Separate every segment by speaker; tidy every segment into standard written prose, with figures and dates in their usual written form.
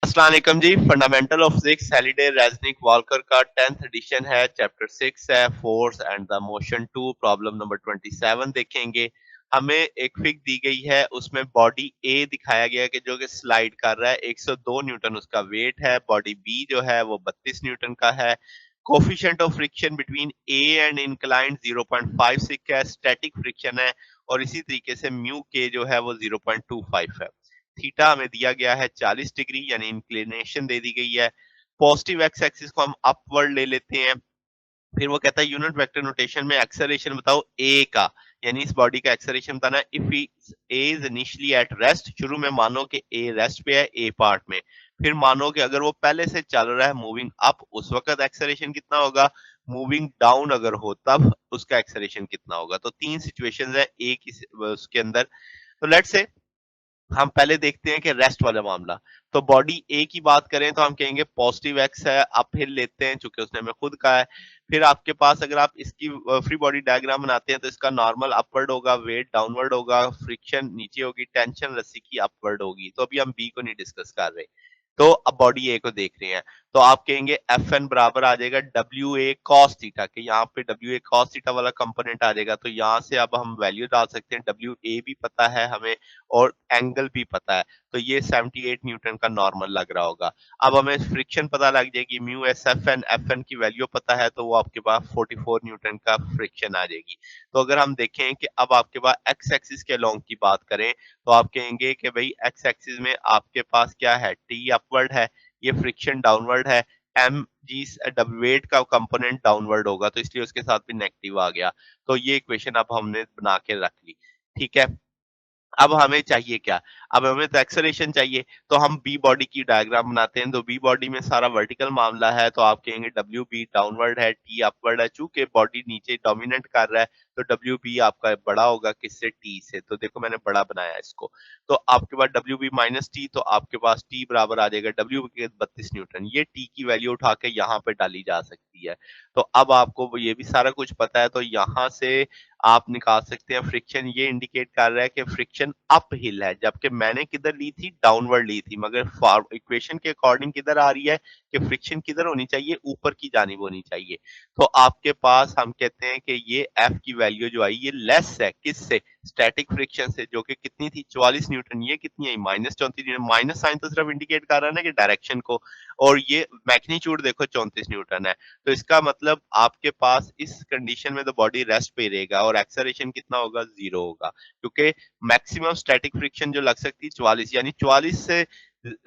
Speaker 1: अस्सलाम वालेकुम जी। Fundamental of physics Halliday Resnick Walker का 10th एडिशन है। चैप्टर 6 है force and the motion 2। Problem number 27 देखेंगे। हमें एक फिग दी गई है, उसमें बॉडी ए दिखाया गया है कि जो कि स्लाइड कर रहा है। 102 न्यूटन उसका वेट है। बॉडी बी जो है वो 32 न्यूटन का है। Coefficient of friction between A and inclined 0.56 है। स्टैटिक फ्रिक्शन है और इसी तरीके से म्यू के जो है वो 0.25 है। थीटा हमें दिया गया है 40 डिग्री यानी इंक्लिनेशन दे दी गई है। पॉजिटिव एक्स एक्सिस को हम अपवर्ड ले लेते हैं। फिर वो कहता है यूनिट वेक्टर नोटेशन में एक्सेलरेशन बताओ ए का, यानी इस बॉडी का एक्सेलरेशन बताना है। If A is initially at rest, शुरू में मानो कि ए रेस्ट पे है ए पार्ट में। फिर मानो कि अगर वो पहले से चल रहा है मूविंग अप, उस वक्त एक्सेलरेशन कितना होगा। मूविंग डाउन अगर हो तब उसका एक्सेलरेशन कितना होगा। तो तीन सिचुएशंस है ए की उसके अंदर। तो लेट्स से हम पहले देखते हैं कि रेस्ट वाला मामला। तो बॉडी ए की बात करें तो हम कहेंगे पॉजिटिव एक्स है, अप हिल लेते हैं चूंकि उसने हमें खुद कहा है। फिर आपके पास अगर आप इसकी फ्री बॉडी डायग्राम बनाते हैं तो इसका नॉर्मल अपवर्ड होगा, वेट डाउनवर्ड होगा, फ्रिक्शन नीचे होगी, टेंशन रस्सी की अपवर्ड होगी। तो अभी हम बी को नहीं डिस्कस कर रहे। तो अब बॉडी ए को देख रहे हैं। तो आप कहेंगे एफ एन बराबर आ जाएगा डब्ल्यू ए कॉस थीटा के। यहाँ पे डब्ल्यू ए कॉस थीटा वाला कंपोनेंट आ जाएगा। तो यहाँ से अब हम वैल्यू डाल सकते हैं। डब्ल्यू ए भी पता है हमें और एंगल भी पता है। तो ये 78 न्यूटन का नॉर्मल लग रहा होगा। अब हमें फ्रिक्शन पता लग जाएगी, म्यू एस एफ एन की वैल्यू पता है, तो वो आपके पास 44 न्यूटन का फ्रिक्शन आ जाएगी। तो अगर हम देखें कि अब आपके पास एक्स एक्सिस के लॉन्ग की बात करें तो आप कहेंगे कि भाई एक्स एक्सिस में आपके पास क्या है, टी अपवर्ड है, ये फ्रिक्शन डाउनवर्ड है, एम जी वेट का कंपोनेंट डाउनवर्ड होगा तो इसलिए उसके साथ भी नेगेटिव आ गया। तो ये इक्वेशन अब हमने बना के रख ली। ठीक है। अब हमें चाहिए क्या? अब हमें तो एक्सेलरेशन चाहिए। तो हम बी बॉडी की डायग्राम बनाते हैं। तो बी बॉडी में सारा वर्टिकल मामला है तो आप कहेंगे डब्ल्यू बी डाउनवर्ड है, टी अपवर्ड है। चूंकि बॉडी नीचे डोमिनेट कर रहा है तो डब्ल्यू बी आपका बड़ा होगा किससे, टी से। तो देखो मैंने बड़ा बनाया इसको। तो आपके पास डब्ल्यू बी माइनस टी, तो आपके पास टी बराबर आ जाएगा डब्ल्यू के 32 न्यूटन। ये टी की वैल्यू उठा के यहाँ पे डाली जा सकती है। तो अब आपको ये भी सारा कुछ पता है तो यहाँ से आप निकाल सकते हैं फ्रिक्शन। ये इंडिकेट कर रहा है कि फ्रिक्शन अप हिल है, जबकि मैंने किधर ली थी, डाउनवर्ड ली थी। मगर इक्वेशन के अकॉर्डिंग किधर आ रही है कि फ्रिक्शन किधर होनी चाहिए, ऊपर की जानिब होनी चाहिए। तो आपके पास हम कहते हैं कि ये एफ की वैल्यू जो आई ये लेस है किससे, स्टैटिक फ्रिक्शन से, जो कि कितनी थी 44 न्यूटन। ये कितनी आई -34 न्यूटन। माइनस साइन तो सिर्फ इंडिकेट कर रहा है ना कि डायरेक्शन को, और ये मैग्नीट्यूड देखो 34 न्यूटन है। तो इसका मतलब आपके पास इस कंडीशन में तो बॉडी रेस्ट पे रहेगा और एक्सेलरेशन कितना होगा, 0 होगा। क्योंकि मैक्सिमम स्टैटिक फ्रिक्शन जो लग सकती है 44, यानी 44 से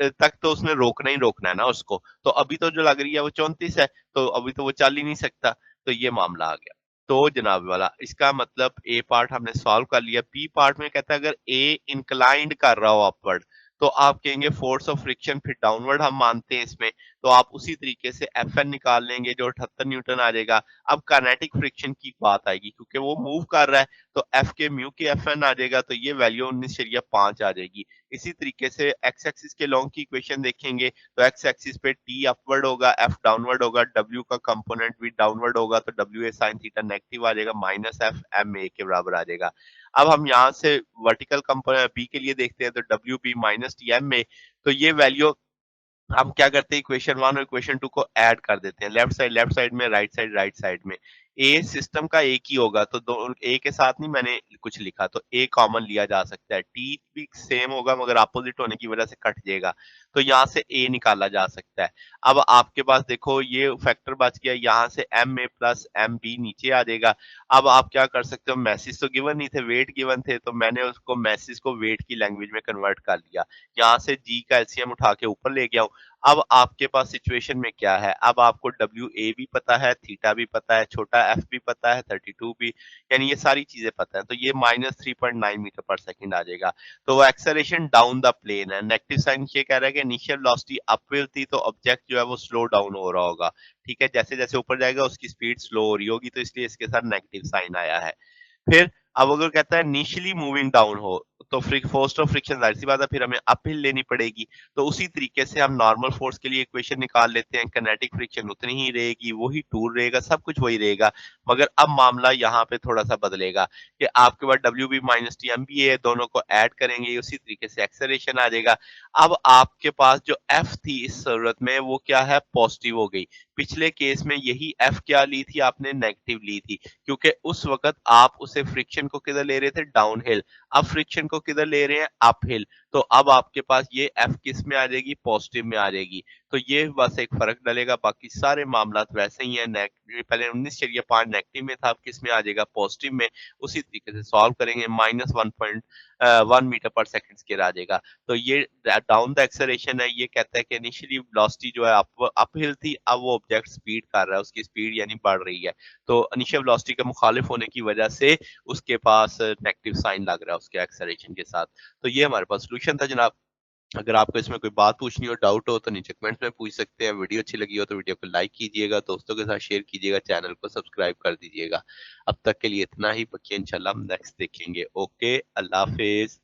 Speaker 1: तक तो उसने रोकना ही रोकना है ना उसको। तो अभी तो जो लग रही है वो 34 है, तो अभी तो वो चल ही नहीं सकता। तो ये मामला आ गया। तो जनाब वाला इसका मतलब ए पार्ट हमने सॉल्व कर लिया। बी पार्ट में कहता है अगर ए इंक्लाइंड कर रहा हो अपवर्ड तो आप कहेंगे फोर्स ऑफ फ्रिक्शन, फिर डाउनवर्ड हम मानते हैं इसमें। तो आप उसी तरीके से एफ एन निकाल लेंगे जो 78 न्यूटन आ जाएगा। अब काइनेटिक फ्रिक्शन की बात आएगी क्योंकि वो मूव कर रहा है। तो एफ के म्यू के एफ एन आ जाएगा तो ये वैल्यू 19.5 आ जाएगी। इसी तरीके से एक्स एक्सिस के लॉन्ग की इक्वेशन देखेंगे तो एक्स एक्सिस पे टी अपवर्ड होगा, एफ डाउनवर्ड होगा, डब्ल्यू का कंपोनेंट भी डाउनवर्ड होगा तो W a sine theta negative आ जाएगा, माइनस एफ एम ए के बराबर आ जाएगा। अब हम यहाँ से वर्टिकल कंपोनेंट बी के लिए देखते हैं तो W B minus T M A. तो ये वैल्यू हम क्या करते हैं, इक्वेशन वन और इक्वेशन टू को ऐड कर देते हैं। लेफ्ट साइड में, राइट साइड में। ए सिस्टम का एक ही होगा तो दो ए के साथ नहीं मैंने कुछ लिखा, तो ए कॉमन लिया जा सकता है। टी भी सेम होगा मगर अपोजिट होने की वजह से कट जाएगा। तो यहाँ से ए निकाला जा सकता है। अब आपके पास देखो ये फैक्टर बच गया, यहाँ से M A plus M B नीचे आ जाएगा। अब आप क्या कर सकते हो, मैसेज तो गिवन नहीं थे, वेट गिवन थे, तो मैंने उसको मैसेज को वेट की लैंग्वेज में कन्वर्ट कर लिया। यहाँ से जी का एलसीएम उठा के ऊपर ले गया हूँ। अब आपके पास सिचुएशन में क्या है, अब आपको डब्ल्यू ए भी पता है, थीटा भी पता है, छोटा एफ भी पता है, 32 भी, यानी ये सारी चीजें पता है। तो ये -3.9 मीटर पर सेकंड आ जाएगा। तो वो एक्सेलरेशन डाउन द प्लेन है। नेगेटिव साइन ये कह रहा है कि इनिशियल वेलोसिटी अपविल थी तो ऑब्जेक्ट जो है वो स्लो डाउन हो रहा होगा। ठीक है, जैसे जैसे ऊपर जाएगा उसकी स्पीड स्लो हो रही होगी तो इसलिए इसके साथ नेगेटिव साइन आया है। फिर अब अगर कहता है इनिशियली मूविंग डाउन हो तो फोर्स ऑफ फ्रिक्शन जाहिर सी बात है फिर हमें अपहिल लेनी पड़ेगी। तो उसी तरीके से हम नॉर्मल फोर्स के लिए इक्वेशन निकाल लेते हैं, किनेटिक फ्रिक्शन उतनी ही रहेगी, वही टूल रहेगा, सब कुछ वही रहेगा। मगर अब मामला यहाँ पे थोड़ा-सा बदलेगा कि आपके पास WB माइनस TMB है, दोनों को ऐड करेंगे, उसी तरीके से एक्सेलरेशन आ जाएगा। अब आपके पास जो F थी इस सूरत में वो क्या है, पॉजिटिव हो गई। पिछले केस में यही F क्या ली थी आपने, नेगेटिव ली थी, क्योंकि उस वक़्त आप उसे फ्रिक्शन को किधर ले रहे थे, डाउनहिल। अब फ्रिक्शन को किधर ले रहे हैं, अपहिल। तो अब आपके पास ये F किस में आ जाएगी, पॉजिटिव में आ जाएगी। तो ये बस एक फ़र्क डलेगा, बाकी सारे मामलात वैसे ही हैं। पहले 19.5 नेगेटिव में था, अब किस में आ जाएगा, पॉजिटिव में। उसी तरीके से सॉल्व करेंगे, -1 मीटर पर सेकंड स्क्वायर आ जाएगा। तो ये डाउन द एक्सेलरेशन है, ये कहता है कि इनिशियली वेलोसिटी जो है अपहिल थी, अब वो ऑब्जेक्ट स्पीड कर रहा है, उसकी स्पीड यानी बढ़ रही है। तो इनिशियल वेलोसिटी के मुखालिफ होने की वजह से उसके पास नेगेटिव साइन लग रहा है उसके एक्सेलरेशन के साथ। तो ये हमारे पास सॉल्यूशन था जनाब। अगर आपको इसमें कोई बात पूछनी हो, डाउट हो तो नीचे कमेंट्स में पूछ सकते हैं। वीडियो अच्छी लगी हो तो वीडियो को लाइक कीजिएगा, दोस्तों के साथ शेयर कीजिएगा, चैनल को सब्सक्राइब कर दीजिएगा। अब तक के लिए इतना ही, बाकी इंशाल्लाह हम नेक्स्ट देखेंगे। ओके, अल्लाह हाफिज़।